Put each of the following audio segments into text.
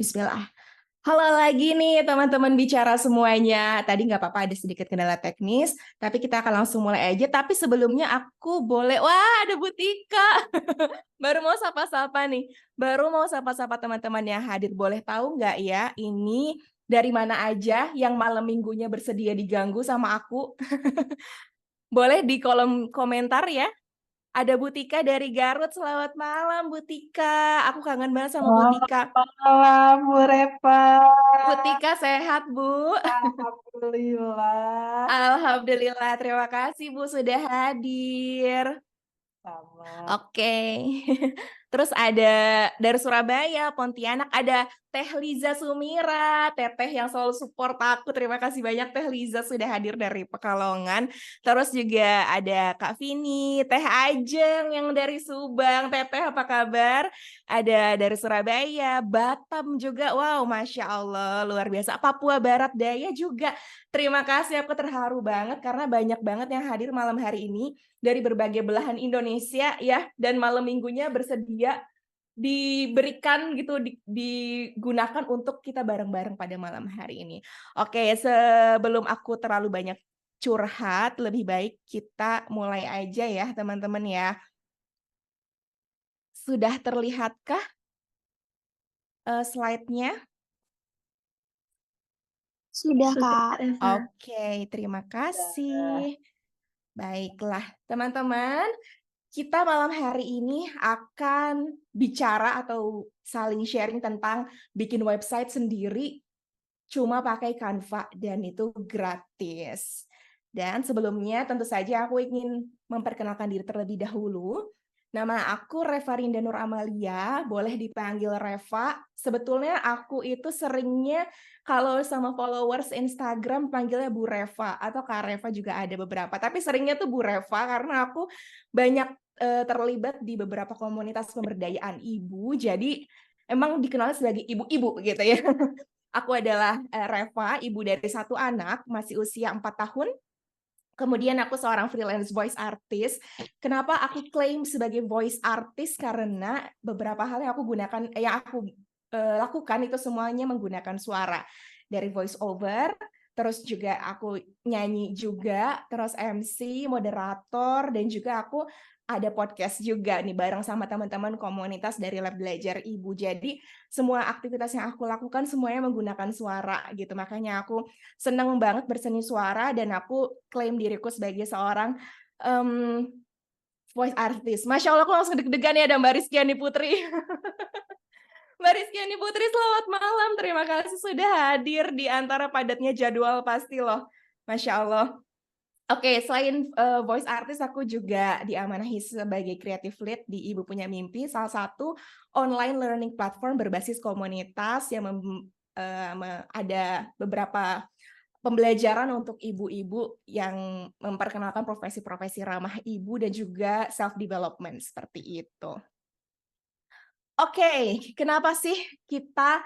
Bismillah. Halo lagi nih teman-teman bicara semuanya. Tadi nggak apa-apa ada sedikit kendala teknis, tapi kita akan langsung mulai aja. Tapi sebelumnya aku boleh, wah ada Butika. Baru mau sapa-sapa nih. Baru mau sapa-sapa teman-teman yang hadir. Boleh tahu nggak ya ini dari mana aja yang malam minggunya bersedia diganggu sama aku? Boleh di kolom komentar ya. Ada Butika dari Garut. Selamat malam Butika. Aku kangen banget sama Selamat Butika. malam, Bu Repa. Butika sehat, Bu. Alhamdulillah. Alhamdulillah, terima kasih Bu sudah hadir. Sama. Oke. Terus ada dari Surabaya, Pontianak, ada Teh Liza Sumira, teteh yang selalu support aku. Terima kasih banyak Teh Liza sudah hadir dari Pekalongan. Terus juga ada Kak Vini, Teh Ajeng yang dari Subang. Teteh apa kabar? Ada dari Surabaya, Batam juga. Wow, Masya Allah, luar biasa. Papua Barat Daya juga. Terima kasih, aku terharu banget karena banyak banget yang hadir malam hari ini dari berbagai belahan Indonesia ya, dan malam minggunya bersedia diberikan gitu digunakan untuk kita bareng-bareng pada malam hari ini. Oke, sebelum aku terlalu banyak curhat, lebih baik kita mulai aja ya teman-teman ya. Sudah terlihatkah slide-nya? Sudah, Kak Reva. Oke, terima kasih. Baiklah, teman-teman. Kita malam hari ini akan bicara atau saling sharing tentang bikin website sendiri cuma pakai Canva dan itu gratis. Dan sebelumnya tentu saja aku ingin memperkenalkan diri terlebih dahulu. Nama aku Reva Rinda Nur Amalia, boleh dipanggil Reva. Sebetulnya aku itu seringnya kalau sama followers Instagram panggilnya Bu Reva atau Kak Reva juga ada beberapa. Tapi seringnya tuh Bu Reva karena aku banyak terlibat di beberapa komunitas pemberdayaan ibu. Jadi emang dikenal sebagai ibu-ibu gitu ya. Aku adalah Reva, ibu dari satu anak, masih usia 4 tahun. Kemudian aku seorang freelance voice artist. Kenapa aku klaim sebagai voice artist? Karena beberapa hal yang aku gunakan, yang aku lakukan itu semuanya menggunakan suara. Dari voice over, terus juga aku nyanyi juga, terus MC, moderator, dan juga aku ada podcast juga nih bareng sama teman-teman komunitas dari Lab Belajar Ibu. Jadi semua aktivitas yang aku lakukan semuanya menggunakan suara gitu. Makanya aku seneng banget berseni suara dan aku klaim diriku sebagai seorang voice artist. Masya Allah, aku langsung deg-degan ya ada Mbak Rizkyani Putri. Mbak Rizkyani Putri, selamat malam. Terima kasih sudah hadir di antara padatnya jadwal pasti loh. Masya Allah. Oke, selain voice artist, aku juga diamanahi sebagai creative lead di Ibu Punya Mimpi, salah satu online learning platform berbasis komunitas yang ada beberapa pembelajaran untuk ibu-ibu yang memperkenalkan profesi-profesi ramah ibu dan juga self-development seperti itu. Oke, kenapa sih kita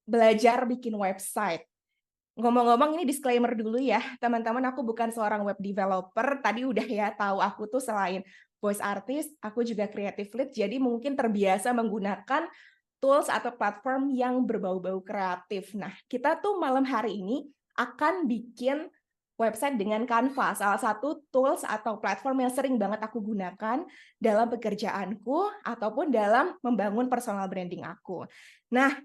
belajar bikin website? Ngomong-ngomong ini disclaimer dulu ya, teman-teman, aku bukan seorang web developer. Tadi udah ya tahu aku tuh selain voice artist, aku juga creative lead, jadi mungkin terbiasa menggunakan tools atau platform yang berbau-bau kreatif. Nah, kita tuh malam hari ini akan bikin website dengan Canva, salah satu tools atau platform yang sering banget aku gunakan dalam pekerjaanku ataupun dalam membangun personal branding aku. Nah,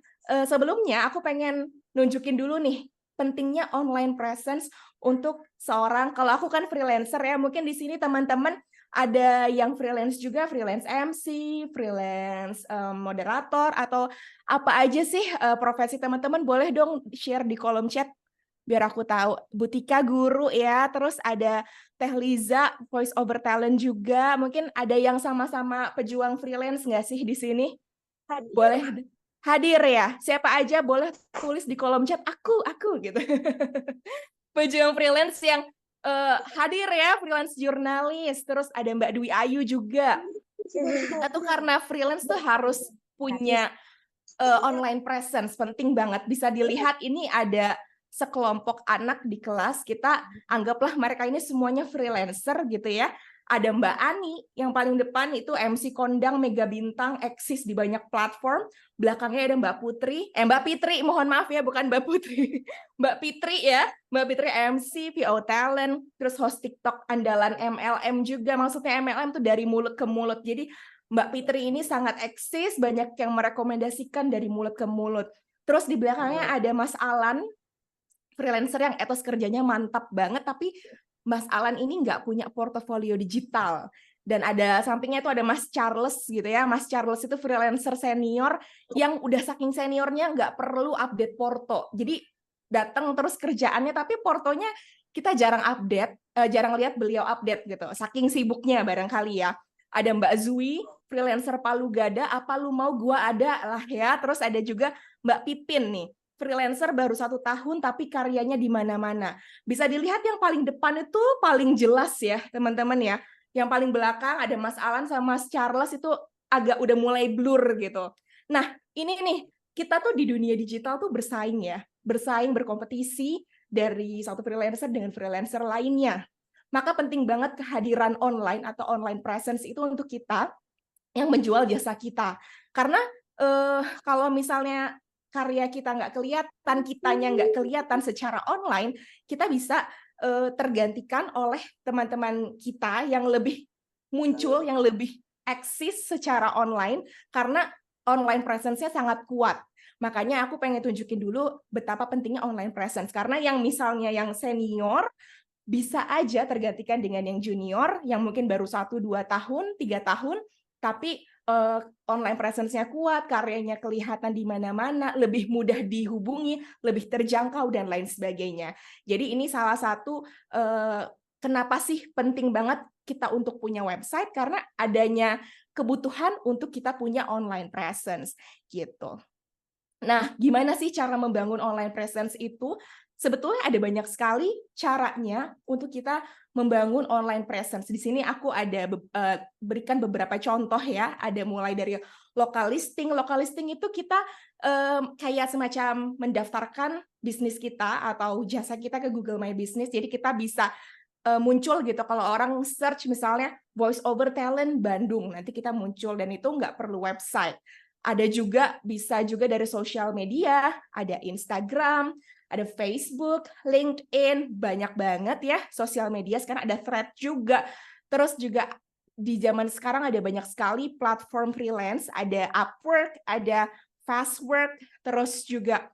sebelumnya aku pengen nunjukin dulu nih pentingnya online presence untuk seorang, kalau aku kan freelancer ya, mungkin di sini teman-teman ada yang freelance juga, freelance MC, freelance moderator, atau apa aja sih profesi teman-teman, boleh dong share di kolom chat biar aku tahu. Butika guru ya, terus ada Teh Liza voice over talent juga. Mungkin ada yang sama-sama pejuang freelance nggak sih di sini? Boleh hadir ya. Siapa aja boleh tulis di kolom chat aku gitu. Pejuang freelance yang hadir ya, freelance jurnalis. Terus ada Mbak Dwi Ayu juga. Kita tuh karena freelance tuh harus punya online presence, penting banget. Bisa dilihat ini ada sekelompok anak di kelas, kita anggaplah mereka ini semuanya freelancer gitu ya. Ada Mbak Ani yang paling depan itu MC kondang mega bintang eksis di banyak platform. Belakangnya ada Mbak Putri, Mbak Fitri, mohon maaf ya, bukan Mbak Putri. Mbak Fitri ya, Mbak Fitri MC, VO talent, terus host TikTok andalan MLM juga. Maksudnya MLM tuh dari mulut ke mulut. Jadi Mbak Fitri ini sangat eksis, banyak yang merekomendasikan dari mulut ke mulut. Terus di belakangnya ada Mas Alan, freelancer yang etos kerjanya mantap banget, tapi Mas Alan ini nggak punya portofolio digital. Dan ada sampingnya itu ada Mas Charles gitu ya. Mas Charles itu freelancer senior yang udah saking seniornya nggak perlu update porto. Jadi datang terus kerjaannya, tapi portonya kita jarang update, jarang lihat beliau update gitu. Saking sibuknya barangkali ya. Ada Mbak Zui, freelancer Palu Gada, apa lu mau gua ada lah ya. Terus ada juga Mbak Pipin nih, freelancer baru 1 tahun tapi karyanya di mana-mana. Bisa dilihat yang paling depan itu paling jelas ya teman-teman ya. Yang paling belakang ada Mas Alan sama Mas Charles itu agak udah mulai blur gitu. Nah ini nih, kita tuh di dunia digital tuh bersaing ya. Bersaing, berkompetisi dari satu freelancer dengan freelancer lainnya. Maka penting banget kehadiran online atau online presence itu untuk kita yang menjual jasa kita. Karena kalau misalnya karya kita nggak kelihatan, kitanya nggak kelihatan secara online, kita bisa tergantikan oleh teman-teman kita yang lebih muncul, yang lebih eksis secara online, karena online presence-nya sangat kuat. Makanya aku pengen tunjukin dulu betapa pentingnya online presence. Karena yang misalnya yang senior, bisa aja tergantikan dengan yang junior, yang mungkin baru 1-2 tahun, 3 tahun, tapi online presence-nya kuat, karyanya kelihatan di mana-mana, lebih mudah dihubungi, lebih terjangkau, dan lain sebagainya. Jadi ini salah satu kenapa sih penting banget kita untuk punya website, karena adanya kebutuhan untuk kita punya online presence gitu. Nah, gimana sih cara membangun online presence itu? Sebetulnya ada banyak sekali caranya untuk kita membangun online presence. Di sini aku ada berikan beberapa contoh ya. Ada mulai dari local listing. Local listing itu kita kayak semacam mendaftarkan bisnis kita atau jasa kita ke Google My Business. Jadi kita bisa muncul gitu. Kalau orang search misalnya voice over talent Bandung, nanti kita muncul, dan itu nggak perlu website. Ada juga, bisa juga dari sosial media, ada Instagram, ada Facebook, LinkedIn, banyak banget ya sosial media. Sekarang ada Thread juga. Terus juga di zaman sekarang ada banyak sekali platform freelance, ada Upwork, ada Fastwork, terus juga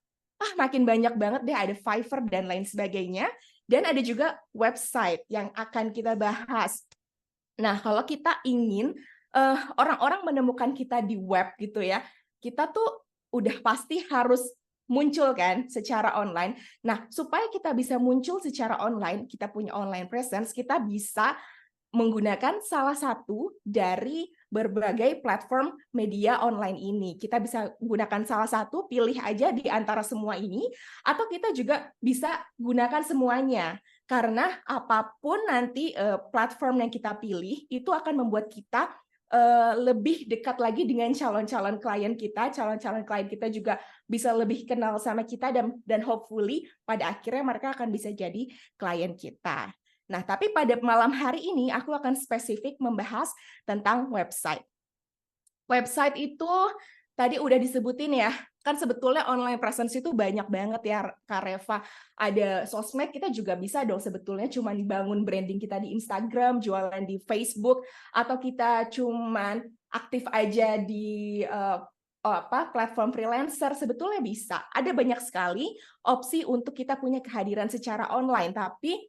makin banyak banget deh, ada Fiverr dan lain sebagainya. Dan ada juga website yang akan kita bahas. Nah, kalau kita ingin orang-orang menemukan kita di web gitu ya, kita tuh udah pasti harus muncul kan secara online. Nah, supaya kita bisa muncul secara online, kita punya online presence, kita bisa menggunakan salah satu dari berbagai platform media online ini. Kita bisa gunakan salah satu, pilih aja di antara semua ini, atau kita juga bisa gunakan semuanya. Karena apapun nanti platform yang kita pilih, itu akan membuat kita lebih dekat lagi dengan calon-calon klien kita. Calon-calon klien kita juga bisa lebih kenal sama kita, dan hopefully pada akhirnya mereka akan bisa jadi klien kita. Nah, tapi pada malam hari ini aku akan spesifik membahas tentang website. Website itu tadi udah disebutin ya, kan sebetulnya online presence itu banyak banget ya Kak Reva. Ada sosmed, kita juga bisa dong sebetulnya cuma dibangun branding kita di Instagram, jualan di Facebook, atau kita cuman aktif aja di platform freelancer. Sebetulnya bisa. Ada banyak sekali opsi untuk kita punya kehadiran secara online, tapi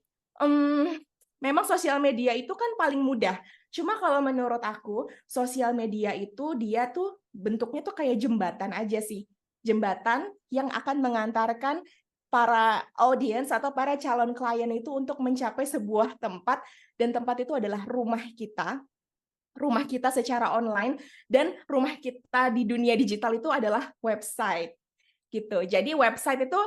memang sosial media itu kan paling mudah. Cuma kalau menurut aku, sosial media itu dia tuh bentuknya tuh kayak jembatan aja sih. Jembatan yang akan mengantarkan para audiens atau para calon klien itu untuk mencapai sebuah tempat, dan tempat itu adalah rumah kita. Rumah kita secara online, dan rumah kita di dunia digital itu adalah website. Gitu. Jadi website itu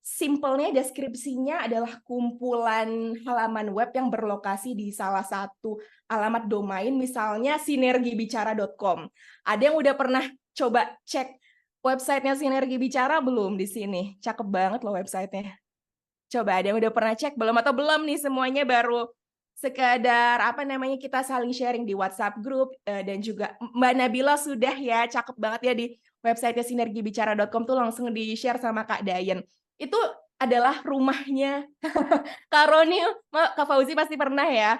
simpelnya, deskripsinya adalah kumpulan halaman web yang berlokasi di salah satu alamat domain, misalnya sinergibicara.com. Ada yang udah pernah coba cek websitenya Sinergi Bicara belum di sini? Cakep banget loh websitenya. Coba ada yang udah pernah cek belum atau belum nih semuanya baru sekedar kita saling sharing di WhatsApp group dan juga Mbak Nabila sudah ya, cakep banget ya di website sinergibicara.com tuh langsung di-share sama Kak Dayan. Itu adalah rumahnya Kak Roni, Kak Fauzi pasti pernah ya.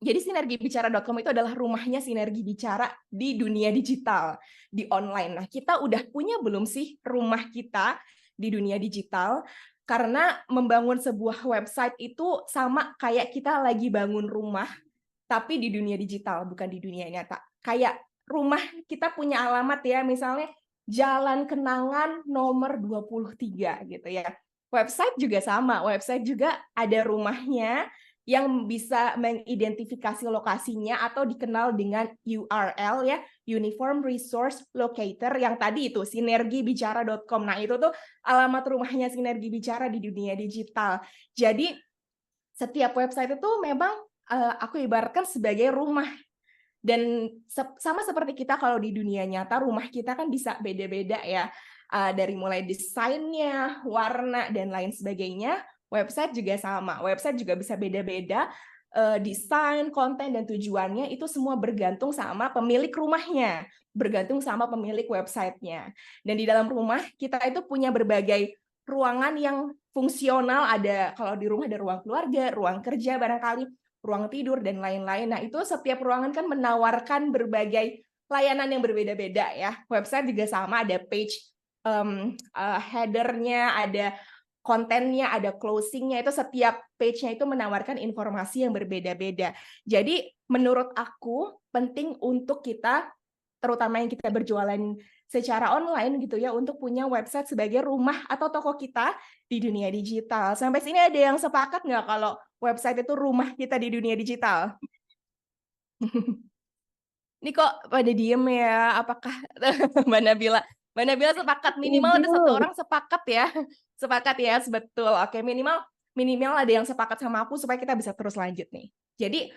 Jadi sinergibicara.com itu adalah rumahnya Sinergi Bicara di dunia digital, di online. Nah, kita udah punya belum sih rumah kita di dunia digital? Karena membangun sebuah website itu sama kayak kita lagi bangun rumah, tapi di dunia digital, bukan di dunia nyata. Kayak rumah kita punya alamat ya, misalnya Jalan Kenangan nomor 23 gitu ya. Website juga sama, website juga ada rumahnya yang bisa mengidentifikasi lokasinya atau dikenal dengan URL ya, Uniform Resource Locator yang tadi itu sinergibicara.com. Nah, itu tuh alamat rumahnya Sinergi Bicara di dunia digital. Jadi setiap website itu memang aku ibaratkan sebagai rumah. Dan sama seperti kita kalau di dunia nyata, rumah kita kan bisa beda-beda ya. Dari mulai desainnya, warna, dan lain sebagainya. Website juga sama. Website juga bisa beda-beda. Desain, konten, dan tujuannya itu semua bergantung sama pemilik rumahnya. Bergantung sama pemilik websitenya. Dan di dalam rumah, kita itu punya berbagai ruangan yang fungsional. Ada, kalau di rumah ada ruang keluarga, ruang kerja barangkali, ruang tidur, dan lain-lain. Nah, itu setiap ruangan kan menawarkan berbagai layanan yang berbeda-beda ya. Website juga sama, ada page header-nya, ada kontennya, ada closing-nya, itu setiap page-nya itu menawarkan informasi yang berbeda-beda. Jadi, menurut aku, penting untuk kita, terutama yang kita berjualan secara online gitu ya, untuk punya website sebagai rumah atau toko kita di dunia digital. Sampai sini ada yang sepakat nggak kalau website itu rumah kita di dunia digital? Ini kok pada diem ya? Apakah Mbak Nabila? Mbak Nabila sepakat, minimal ada satu orang sepakat ya. Sepakat ya, betul. Oke, minimal ada yang sepakat sama aku supaya kita bisa terus lanjut nih. Jadi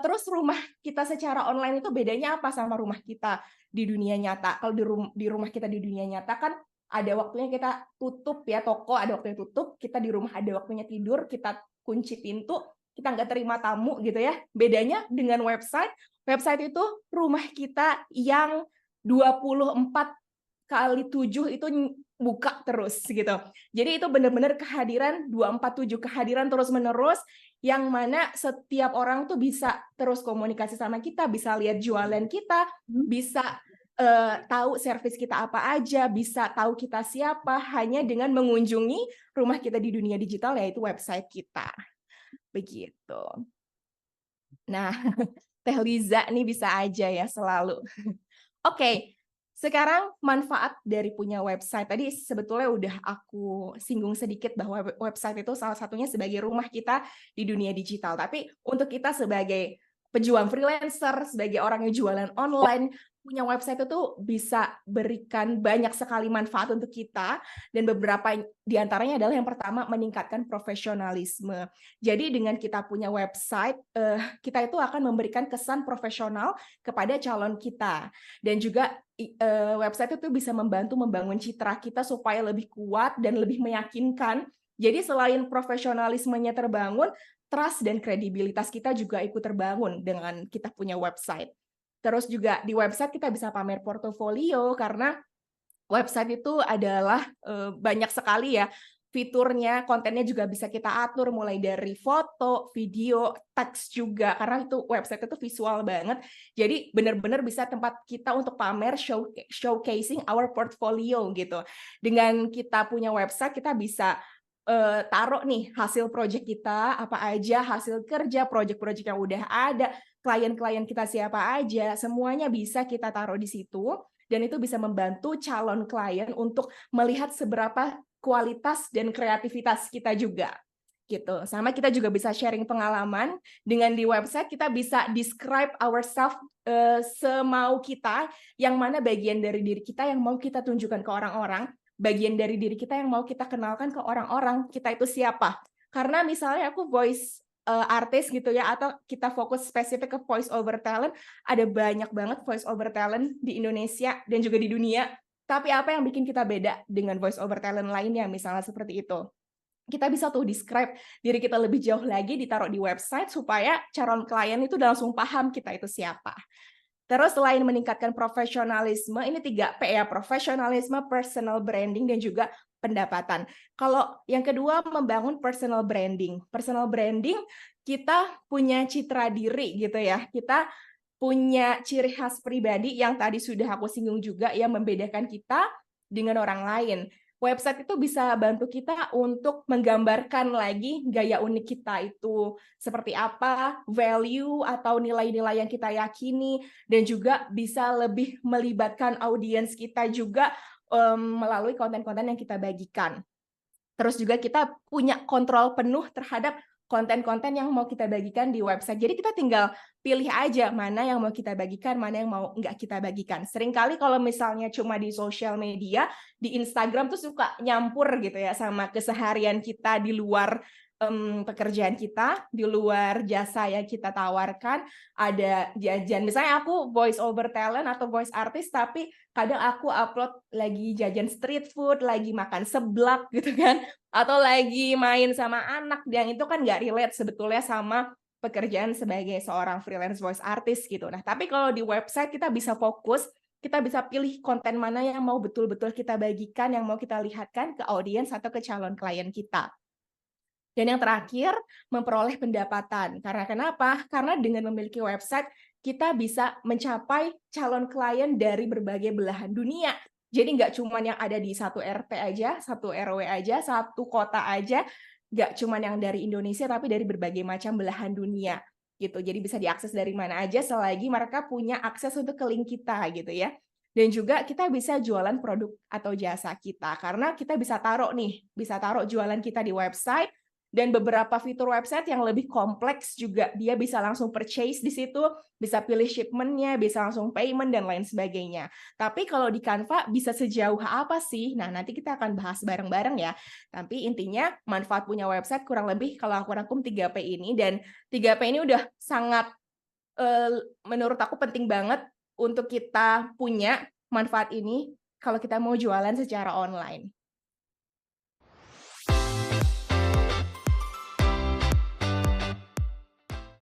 terus rumah kita secara online itu bedanya apa sama rumah kita di dunia nyata? Kalau di rumah kita di dunia nyata kan ada waktunya kita tutup ya, toko ada waktunya tutup, kita di rumah ada waktunya tidur, kita kunci pintu, kita nggak terima tamu gitu ya. Bedanya dengan website itu rumah kita yang 24/7 itu buka terus gitu. Jadi itu benar-benar kehadiran 247, kehadiran terus-menerus yang mana setiap orang tuh bisa terus komunikasi sama kita, bisa lihat jualan kita, bisa tahu servis kita apa aja, bisa tahu kita siapa hanya dengan mengunjungi rumah kita di dunia digital, yaitu website kita. Begitu. Nah, Teh Liza nih bisa aja ya selalu. Oke, sekarang manfaat dari punya website. Tadi sebetulnya udah aku singgung sedikit bahwa website itu salah satunya sebagai rumah kita di dunia digital. Tapi untuk kita sebagai pejuang freelancer, sebagai orang yang jualan online, punya website itu bisa berikan banyak sekali manfaat untuk kita, dan beberapa diantaranya adalah yang pertama, meningkatkan profesionalisme. Jadi dengan kita punya website, kita itu akan memberikan kesan profesional kepada calon kita, dan juga website itu bisa membantu membangun citra kita supaya lebih kuat dan lebih meyakinkan. Jadi selain profesionalismenya terbangun, trust dan kredibilitas kita juga ikut terbangun dengan kita punya website. Terus juga di website kita bisa pamer portofolio, karena website itu adalah banyak sekali ya fiturnya, kontennya juga bisa kita atur mulai dari foto, video, teks juga, karena itu website itu visual banget. Jadi benar-benar bisa tempat kita untuk pamer, showcasing our portfolio gitu. Dengan kita punya website, kita bisa taruh nih hasil project kita apa aja, hasil kerja, project-project yang udah ada, klien-klien kita siapa aja, semuanya bisa kita taruh di situ, dan itu bisa membantu calon klien untuk melihat seberapa kualitas dan kreativitas kita juga. Gitu. Sama kita juga bisa sharing pengalaman. Dengan di website kita bisa describe ourselves semau kita, yang mana bagian dari diri kita yang mau kita tunjukkan ke orang-orang, bagian dari diri kita yang mau kita kenalkan ke orang-orang, kita itu siapa. Karena misalnya aku voice artis gitu ya, atau kita fokus spesifik ke voice over talent, ada banyak banget voice over talent di Indonesia dan juga di dunia. Tapi apa yang bikin kita beda dengan voice over talent lainnya, misalnya seperti itu? kita bisa tuh describe diri kita lebih jauh lagi, ditaruh di website supaya calon klien itu udah langsung paham kita itu siapa. Terus selain meningkatkan profesionalisme, ini 3P ya, profesionalisme, personal branding, dan juga pendapatan. Kalau yang kedua, membangun personal branding. Personal branding, kita punya citra diri gitu ya. Kita punya ciri khas pribadi yang tadi sudah aku singgung juga, yang membedakan kita dengan orang lain. Website itu bisa bantu kita untuk menggambarkan lagi gaya unik kita itu seperti apa, value atau nilai-nilai yang kita yakini, dan juga bisa lebih melibatkan audiens kita juga melalui konten-konten yang kita bagikan. Terus juga kita punya kontrol penuh terhadap konten-konten yang mau kita bagikan di website. Jadi kita tinggal pilih aja mana yang mau kita bagikan, mana yang mau nggak kita bagikan. Seringkali kalau misalnya cuma di sosial media, di Instagram tuh suka nyampur gitu ya sama keseharian kita di luar pekerjaan kita, di luar jasa yang kita tawarkan. Ada jajan, misalnya aku voice over talent atau voice artist, tapi kadang aku upload lagi jajan street food, lagi makan seblak gitu kan, atau lagi main sama anak, yang itu kan nggak relate sebetulnya sama pekerjaan sebagai seorang freelance voice artist gitu. Nah, tapi kalau di website kita bisa fokus, kita bisa pilih konten mana yang mau betul-betul kita bagikan, yang mau kita lihatkan ke audiens atau ke calon klien kita. Dan yang terakhir, memperoleh pendapatan. Karena kenapa? Karena dengan memiliki website, kita bisa mencapai calon klien dari berbagai belahan dunia. Jadi nggak cuma yang ada di satu RT aja, satu RW aja, satu kota aja, nggak cuma yang dari Indonesia, tapi dari berbagai macam belahan dunia. Gitu. Jadi bisa diakses dari mana aja selagi mereka punya akses untuk ke link kita gitu ya. Dan juga kita bisa jualan produk atau jasa kita. Karena kita bisa taruh jualan kita di website, dan beberapa fitur website yang lebih kompleks juga dia bisa langsung purchase di situ, bisa pilih shipment-nya, bisa langsung payment, dan lain sebagainya. Tapi kalau di Canva bisa sejauh apa sih? Nah, nanti kita akan bahas bareng-bareng ya. Tapi intinya manfaat punya website kurang lebih kalau aku rangkum 3P ini, dan 3P ini udah sangat menurut aku penting banget untuk kita punya manfaat ini kalau kita mau jualan secara online.